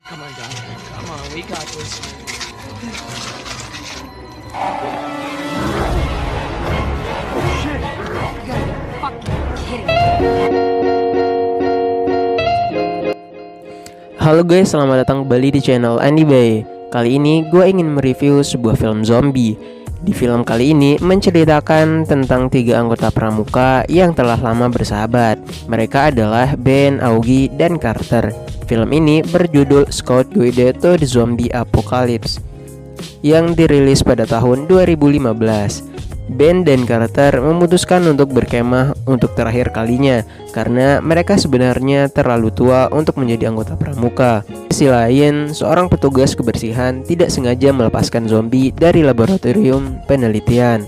Come on, darling. Come on, we got this. Halo guys, selamat datang kembali di channel Andy Bay. Kali ini gue ingin mereview sebuah film zombie. Di film kali ini menceritakan tentang 3 anggota pramuka yang telah lama bersahabat. Mereka adalah Ben, Augie, dan Carter. Film ini berjudul Scout Guide to the Zombie Apocalypse yang dirilis pada tahun 2015. Ben dan Carter memutuskan untuk berkemah untuk terakhir kalinya karena mereka sebenarnya terlalu tua untuk menjadi anggota pramuka. Di sisi lain, seorang petugas kebersihan tidak sengaja melepaskan zombie dari laboratorium penelitian.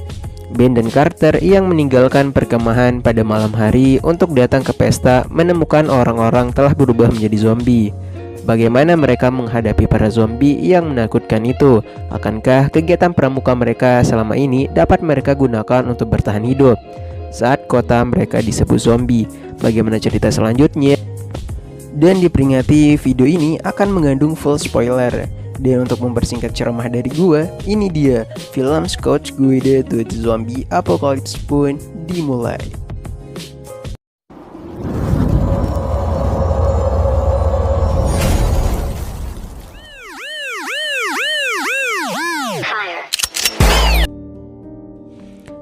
Ben dan Carter yang meninggalkan perkemahan pada malam hari untuk datang ke pesta menemukan orang-orang telah berubah menjadi zombie. Bagaimana mereka menghadapi para zombie yang menakutkan itu? Akankah kegiatan pramuka mereka selama ini dapat mereka gunakan untuk bertahan hidup saat kota mereka disebut zombie? Bagaimana cerita selanjutnya? Dan diperingati, video ini akan mengandung full spoiler. Dan untuk mempersingkat ceramah dari gua, ini dia film Scout Guide to the Zombie Apocalypse pun dimulai.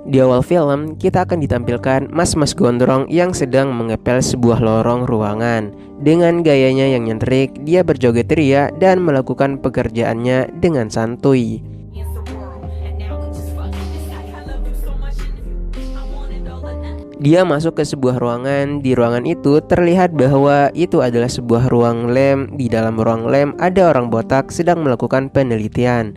Di awal film, kita akan ditampilkan mas-mas gondrong yang sedang mengepel sebuah lorong ruangan. Dengan gayanya yang nyentrik, dia berjoget ria dan melakukan pekerjaannya dengan santuy. Dia masuk ke sebuah ruangan. Di ruangan itu terlihat bahwa itu adalah sebuah ruang lem. Di dalam ruang lem ada orang botak sedang melakukan penelitian.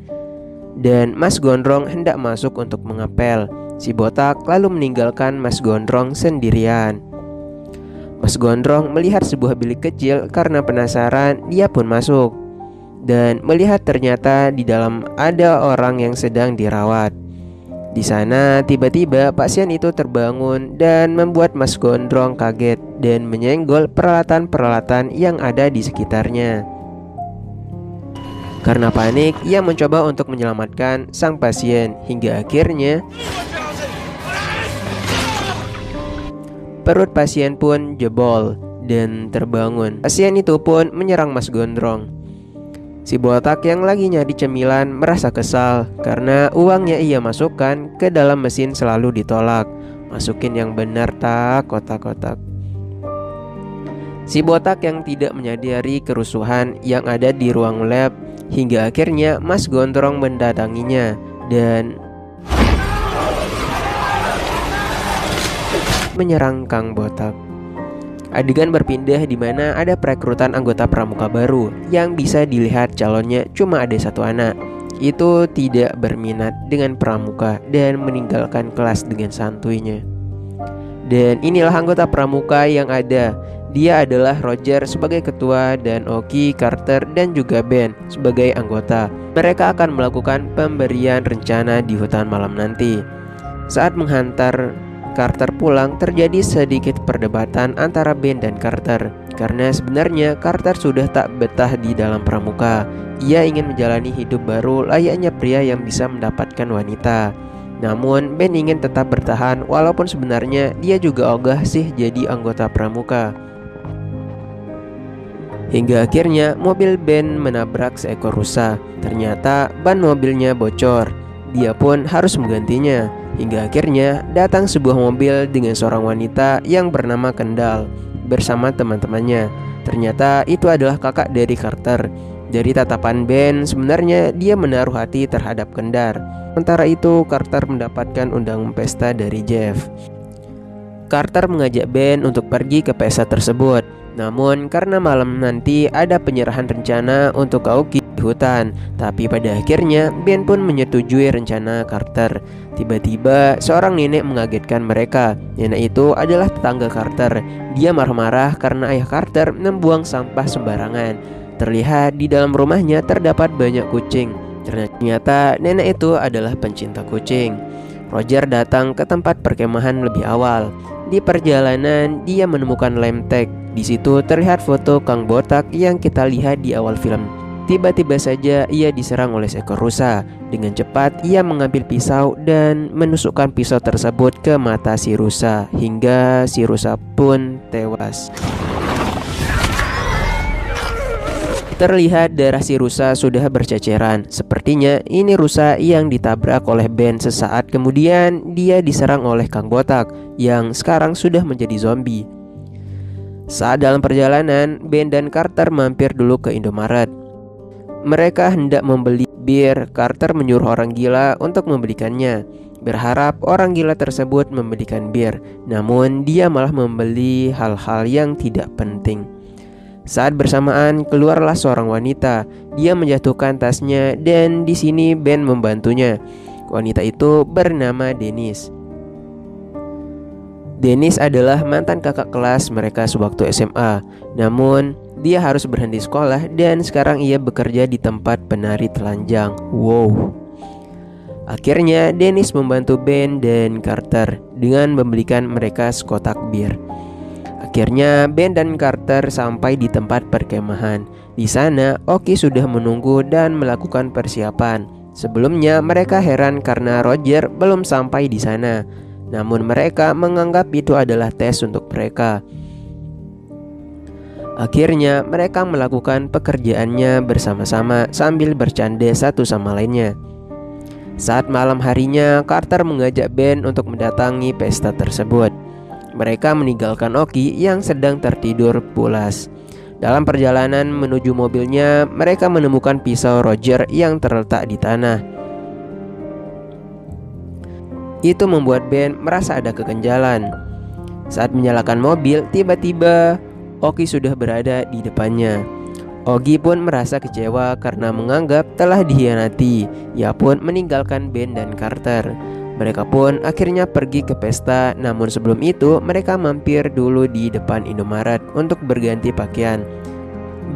Dan Mas Gondrong hendak masuk untuk mengepel. Si botak lalu meninggalkan Mas Gondrong sendirian. Mas Gondrong melihat sebuah bilik kecil karena penasaran, dia pun masuk. Dan melihat ternyata di dalam ada orang yang sedang dirawat. Di sana tiba-tiba pasien itu terbangun dan membuat Mas Gondrong kaget dan menyenggol peralatan-peralatan yang ada di sekitarnya. Karena panik, ia mencoba untuk menyelamatkan sang pasien hingga akhirnya perut pasien pun jebol dan terbangun. Pasien itu pun menyerang Mas Gondrong. Si botak yang lagi nyari cemilan merasa kesal karena uangnya ia masukkan ke dalam mesin selalu ditolak. Masukin yang benar tak, kotak-kotak. Si botak yang tidak menyadari kerusuhan yang ada di ruang lab hingga akhirnya Mas Gondrong mendatanginya dan menyerang Kang Botak. Adegan berpindah di mana ada perekrutan anggota pramuka baru yang bisa dilihat calonnya cuma ada satu anak. Itu tidak berminat dengan pramuka dan meninggalkan kelas dengan santuynya. Dan inilah anggota pramuka yang ada. Dia adalah Roger sebagai ketua dan Oki, Carter, dan juga Ben sebagai anggota. Mereka akan melakukan pemberian rencana di hutan malam nanti. Saat menghantar Carter pulang, terjadi sedikit perdebatan antara Ben dan Carter. Karena sebenarnya Carter sudah tak betah di dalam pramuka. Ia ingin menjalani hidup baru layaknya pria yang bisa mendapatkan wanita. Namun Ben ingin tetap bertahan walaupun sebenarnya dia juga ogah sih jadi anggota pramuka. Hingga akhirnya mobil Ben menabrak seekor rusa. Ternyata ban mobilnya bocor. Dia pun harus menggantinya. Hingga akhirnya datang sebuah mobil dengan seorang wanita yang bernama Kendall bersama teman-temannya. Ternyata itu adalah kakak dari Carter. Dari tatapan Ben, sebenarnya dia menaruh hati terhadap Kendall. Sementara itu Carter mendapatkan undangan pesta dari Jeff. Carter mengajak Ben untuk pergi ke pesta tersebut. Namun karena malam nanti ada penyerahan rencana untuk Augie di hutan. Tapi pada akhirnya Ben pun menyetujui rencana Carter. Tiba-tiba seorang nenek mengagetkan mereka. Nenek itu adalah tetangga Carter. Dia marah-marah karena ayah Carter membuang sampah sembarangan. Terlihat di dalam rumahnya terdapat banyak kucing. Ternyata nenek itu adalah pencinta kucing. Roger datang ke tempat perkemahan lebih awal. Di perjalanan, dia menemukan lem tag. Di situ terlihat foto Kang Botak yang kita lihat di awal film. Tiba-tiba saja ia diserang oleh seekor rusa. Dengan cepat ia mengambil pisau dan menusukkan pisau tersebut ke mata si rusa hingga si rusa pun tewas. Terlihat darah si rusa sudah berceceran. Sepertinya ini rusa yang ditabrak oleh Ben. Sesaat kemudian dia diserang oleh Kang Botak yang sekarang sudah menjadi zombie. Saat dalam perjalanan, Ben dan Carter mampir dulu ke Indomaret. Mereka hendak membeli bir. Carter menyuruh orang gila untuk membelikannya, berharap orang gila tersebut membelikan bir. Namun dia malah membeli hal-hal yang tidak penting. Saat bersamaan keluarlah seorang wanita. Dia menjatuhkan tasnya dan di sini Ben membantunya. Wanita itu bernama Dennis. Dennis adalah mantan kakak kelas mereka sewaktu SMA. Namun dia harus berhenti sekolah dan sekarang ia bekerja di tempat penari telanjang. Wow. Akhirnya Dennis membantu Ben dan Carter dengan membelikan mereka sekotak bir. Akhirnya Ben dan Carter sampai di tempat perkemahan. Di sana Oki sudah menunggu dan melakukan persiapan. Sebelumnya mereka heran karena Roger belum sampai di sana. Namun mereka menganggap itu adalah tes untuk mereka. Akhirnya mereka melakukan pekerjaannya bersama-sama sambil bercanda satu sama lainnya. Saat malam harinya, Carter mengajak Ben untuk mendatangi pesta tersebut. Mereka meninggalkan Oki yang sedang tertidur pulas. Dalam perjalanan menuju mobilnya, mereka menemukan pisau Roger yang terletak di tanah. Itu membuat Ben merasa ada keganjalan. Saat menyalakan mobil, tiba-tiba Oki sudah berada di depannya. Ogi pun merasa kecewa karena menganggap telah dikhianati. Ia pun meninggalkan Ben dan Carter. Mereka pun akhirnya pergi ke pesta. Namun sebelum itu mereka mampir dulu di depan Indomaret untuk berganti pakaian.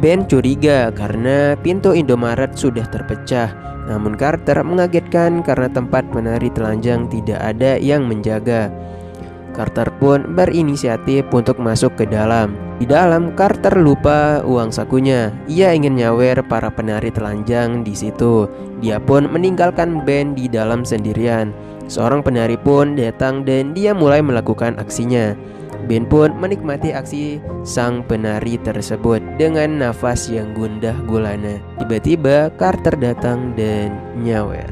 Ben curiga karena pintu Indomaret sudah terpecah. Namun Carter mengagetkan karena tempat menari telanjang tidak ada yang menjaga. Carter pun berinisiatif untuk masuk ke dalam. Di dalam, Carter lupa uang sakunya. Ia ingin nyawer para penari telanjang di situ. Dia pun meninggalkan Ben di dalam sendirian. Seorang penari pun datang dan dia mulai melakukan aksinya. Ben pun menikmati aksi sang penari tersebut dengan nafas yang gundah gulana. Tiba-tiba Carter datang dan nyawer.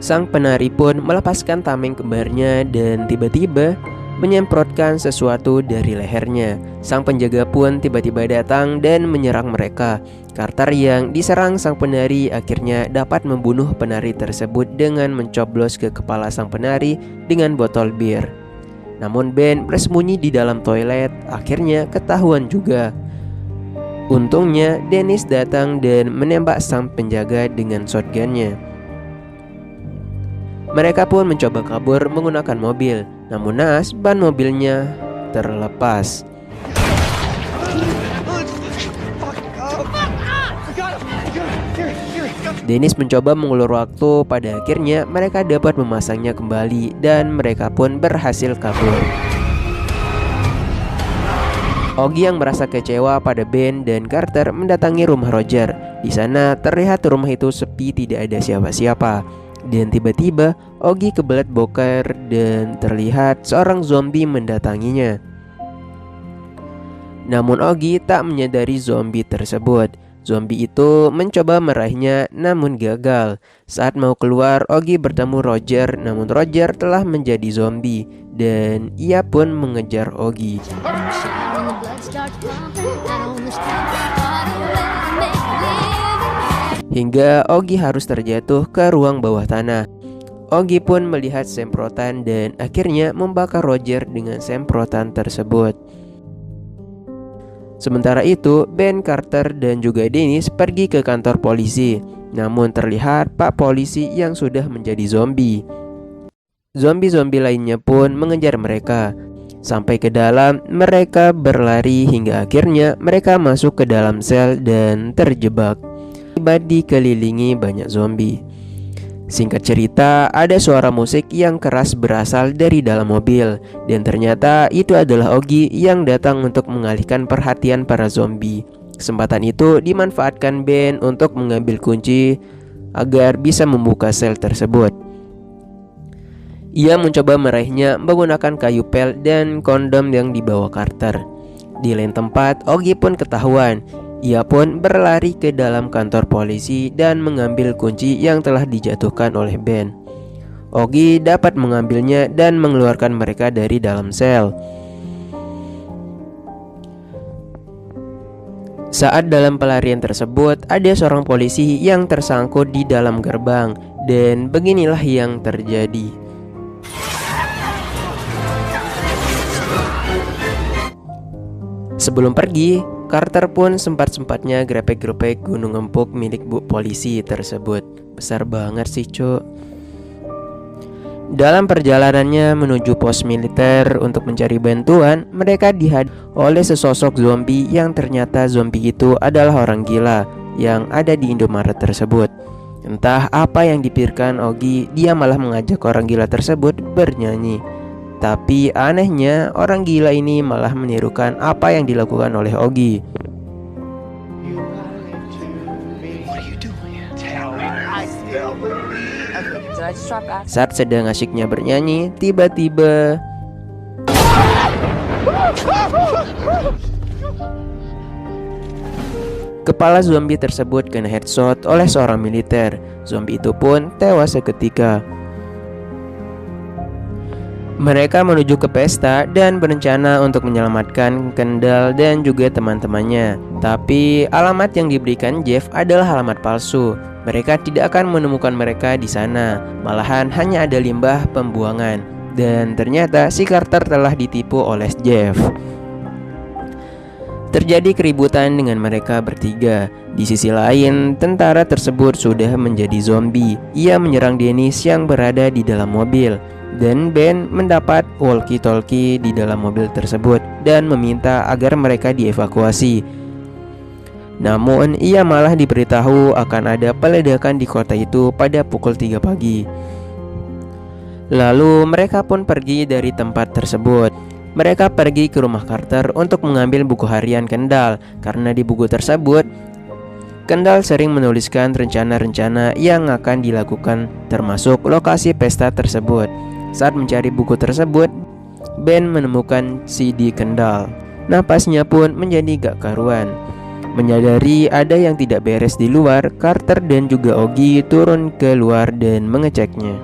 Sang penari pun melepaskan tameng kembarnya dan tiba-tiba menyemprotkan sesuatu dari lehernya. Sang penjaga pun tiba-tiba datang dan menyerang mereka. Carter yang diserang sang penari akhirnya dapat membunuh penari tersebut dengan mencoblos ke kepala sang penari dengan botol bir. Namun Ben bersembunyi di dalam toilet, akhirnya ketahuan juga. Untungnya Dennis datang dan menembak sang penjaga dengan shotgunnya. Mereka pun mencoba kabur menggunakan mobil. Namun naas, ban mobilnya terlepas. Dennis mencoba mengulur waktu. Pada akhirnya mereka dapat memasangnya kembali dan mereka pun berhasil kabur. Ogi yang merasa kecewa pada Ben dan Carter mendatangi rumah Roger. Di sana terlihat rumah itu sepi, tidak ada siapa-siapa. Dan tiba-tiba Ogi kebelet boker dan terlihat seorang zombie mendatanginya. Namun Ogi tak menyadari zombie tersebut. Zombie itu mencoba meraihnya namun gagal. Saat mau keluar, Ogi bertemu Roger, namun Roger telah menjadi zombie dan ia pun mengejar Ogi. Hingga Ogi harus terjatuh ke ruang bawah tanah. Ogi pun melihat semprotan dan akhirnya membakar Roger dengan semprotan tersebut. Sementara itu, Ben, Carter, dan juga Dennis pergi ke kantor polisi. Namun terlihat Pak Polisi yang sudah menjadi zombie. Zombie-zombie lainnya pun mengejar mereka. Sampai ke dalam, mereka berlari hingga akhirnya mereka masuk ke dalam sel dan terjebak. Tiba dikelilingi banyak zombie. Singkat cerita, ada suara musik yang keras berasal dari dalam mobil, dan ternyata itu adalah Oggy yang datang untuk mengalihkan perhatian para zombie. Kesempatan itu dimanfaatkan Ben untuk mengambil kunci agar bisa membuka sel tersebut. Ia mencoba meraihnya menggunakan kayu pel dan kondom yang dibawa Carter. Di lain tempat, Oggy pun ketahuan. Ia pun berlari ke dalam kantor polisi dan mengambil kunci yang telah dijatuhkan oleh Ben. Oggy dapat mengambilnya dan mengeluarkan mereka dari dalam sel. Saat dalam pelarian tersebut, ada seorang polisi yang tersangkut di dalam gerbang, dan beginilah yang terjadi. Sebelum pergi, Carter pun sempat-sempatnya grepek-grepek gunung empuk milik bu polisi tersebut. Besar banget sih, cuk. Dalam perjalanannya menuju pos militer untuk mencari bantuan, mereka dihadang oleh sesosok zombie yang ternyata zombie itu adalah orang gila yang ada di Indomaret tersebut. Entah apa yang dipikirkan Oggy, dia malah mengajak orang gila tersebut bernyanyi. Tapi anehnya, orang gila ini malah menirukan apa yang dilakukan oleh Oggy. Saat sedang asyiknya bernyanyi, tiba-tiba kepala zombie tersebut kena headshot oleh seorang militer. Zombie itu pun tewas seketika. Mereka menuju ke pesta dan berencana untuk menyelamatkan Kendall dan juga teman-temannya. Tapi alamat yang diberikan Jeff adalah alamat palsu. Mereka tidak akan menemukan mereka di sana. Malahan hanya ada limbah pembuangan. Dan ternyata si Carter telah ditipu oleh Jeff. Terjadi keributan dengan mereka bertiga. Di sisi lain, tentara tersebut sudah menjadi zombie. Ia menyerang Dennis yang berada di dalam mobil. Dan Ben mendapat walkie-talkie di dalam mobil tersebut dan meminta agar mereka dievakuasi. Namun ia malah diberitahu akan ada peledakan di kota itu pada pukul 3 pagi. Lalu mereka pun pergi dari tempat tersebut. Mereka pergi ke rumah Carter untuk mengambil buku harian Kendall, karena di buku tersebut Kendall sering menuliskan rencana-rencana yang akan dilakukan, termasuk lokasi pesta tersebut. Saat mencari buku tersebut, Ben menemukan CD Kendall. Napasnya pun menjadi gak karuan. Menyadari ada yang tidak beres di luar, Carter dan juga Oggy turun ke luar dan mengeceknya.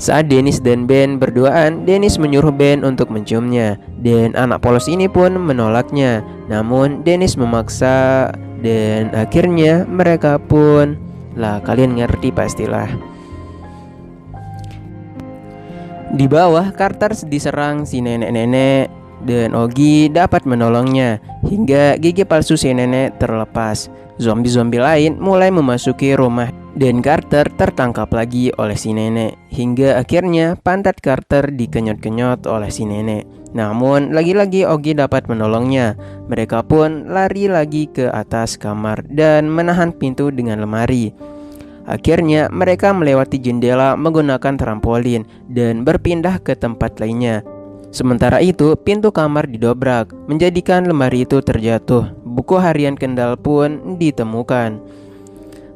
Saat Dennis dan Ben berduaan, Dennis menyuruh Ben untuk menciumnya, dan anak polos ini pun menolaknya. Namun Dennis memaksa, dan akhirnya mereka pun, kalian ngerti pastilah. Di bawah, Carter diserang si nenek-nenek dan Oggy dapat menolongnya hingga gigi palsu si nenek terlepas. Zombie-zombie lain mulai memasuki rumah dan Carter tertangkap lagi oleh si nenek hingga akhirnya pantat Carter dikenyot-kenyot oleh si nenek. Namun lagi-lagi Oggy dapat menolongnya. Mereka pun lari lagi ke atas kamar dan menahan pintu dengan lemari. Akhirnya mereka melewati jendela menggunakan trampolin dan berpindah ke tempat lainnya. Sementara itu pintu kamar didobrak, menjadikan lemari itu terjatuh. Buku harian Kendall pun ditemukan.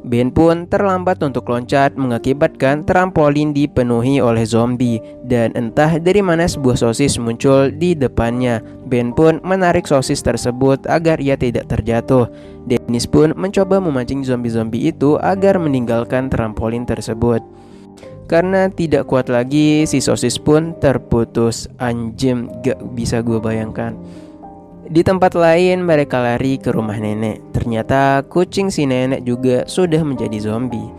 Ben pun terlambat untuk loncat, mengakibatkan trampolin dipenuhi oleh zombie. Dan entah dari mana sebuah sosis muncul di depannya. Ben pun menarik sosis tersebut agar ia tidak terjatuh. Dennis pun mencoba memancing zombie-zombie itu agar meninggalkan trampolin tersebut. Karena tidak kuat lagi, si sosis pun terputus. Anjem, gak bisa gue bayangkan. Di tempat lain mereka lari ke rumah nenek. Ternyata kucing si nenek juga sudah menjadi zombie.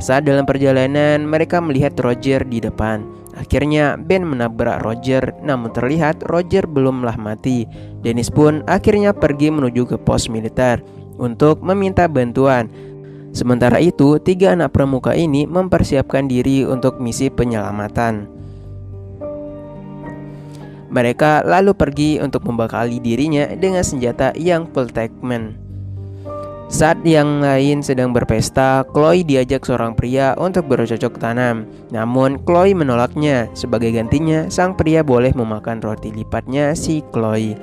Saat dalam perjalanan mereka melihat Roger di depan. Akhirnya Ben menabrak Roger, namun terlihat Roger belumlah mati. Dennis pun akhirnya pergi menuju ke pos militer untuk meminta bantuan. Sementara itu 3 anak pramuka ini mempersiapkan diri untuk misi penyelamatan. Mereka lalu pergi untuk membekali dirinya dengan senjata yang full attachment. Saat yang lain sedang berpesta, Chloe diajak seorang pria untuk bercocok tanam. Namun Chloe menolaknya. Sebagai gantinya, sang pria boleh memakan roti lipatnya si Chloe.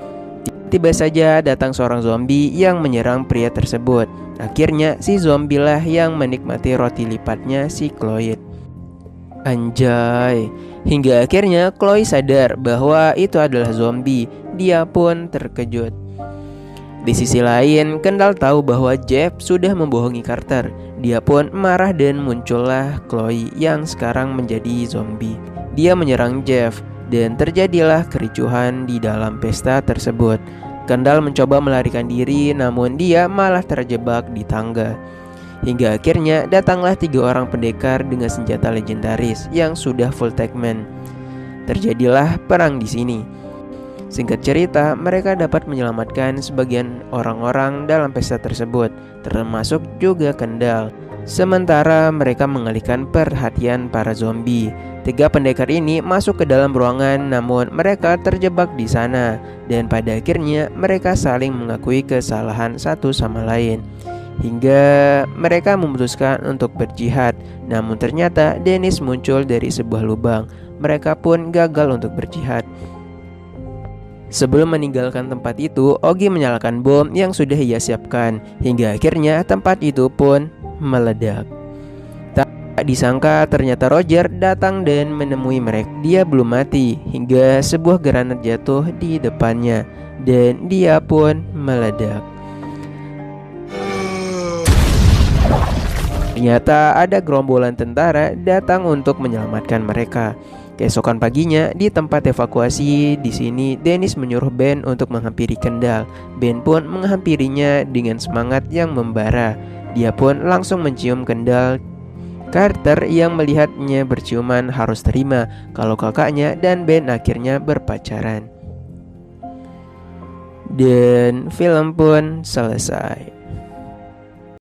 Tiba saja datang seorang zombie yang menyerang pria tersebut. Akhirnya si zombie lah yang menikmati roti lipatnya si Chloe. Anjay. Hingga akhirnya Chloe sadar bahwa itu adalah zombie. Dia pun terkejut. Di sisi lain, Kendall tahu bahwa Jeff sudah membohongi Carter. Dia pun marah dan muncullah Chloe yang sekarang menjadi zombie. Dia menyerang Jeff dan terjadilah kericuhan di dalam pesta tersebut. Kendall mencoba melarikan diri, namun dia malah terjebak di tangga. Hingga akhirnya datanglah 3 orang pendekar dengan senjata legendaris yang sudah full tagman. Terjadilah perang di sini. Singkat cerita, mereka dapat menyelamatkan sebagian orang-orang dalam pesta tersebut, termasuk juga Kendall. Sementara mereka mengalihkan perhatian para zombie. 3 pendekar ini masuk ke dalam ruangan, namun mereka terjebak di sana. Dan pada akhirnya mereka saling mengakui kesalahan satu sama lain. Hingga mereka memutuskan untuk berjihad. Namun ternyata Dennis muncul dari sebuah lubang. Mereka pun gagal untuk berjihad. Sebelum meninggalkan tempat itu, Ogi menyalakan bom yang sudah ia siapkan. Hingga akhirnya tempat itu pun meledak. Tak disangka ternyata Roger datang dan menemui mereka. Dia belum mati hingga sebuah granat jatuh di depannya dan dia pun meledak. Ternyata ada gerombolan tentara datang untuk menyelamatkan mereka. Keesokan paginya, di tempat evakuasi di sini, Dennis menyuruh Ben untuk menghampiri Kendall. Ben pun menghampirinya dengan semangat yang membara. Dia pun langsung mencium Kendall. Carter yang melihatnya berciuman harus terima kalau kakaknya dan Ben akhirnya berpacaran. Dan film pun selesai.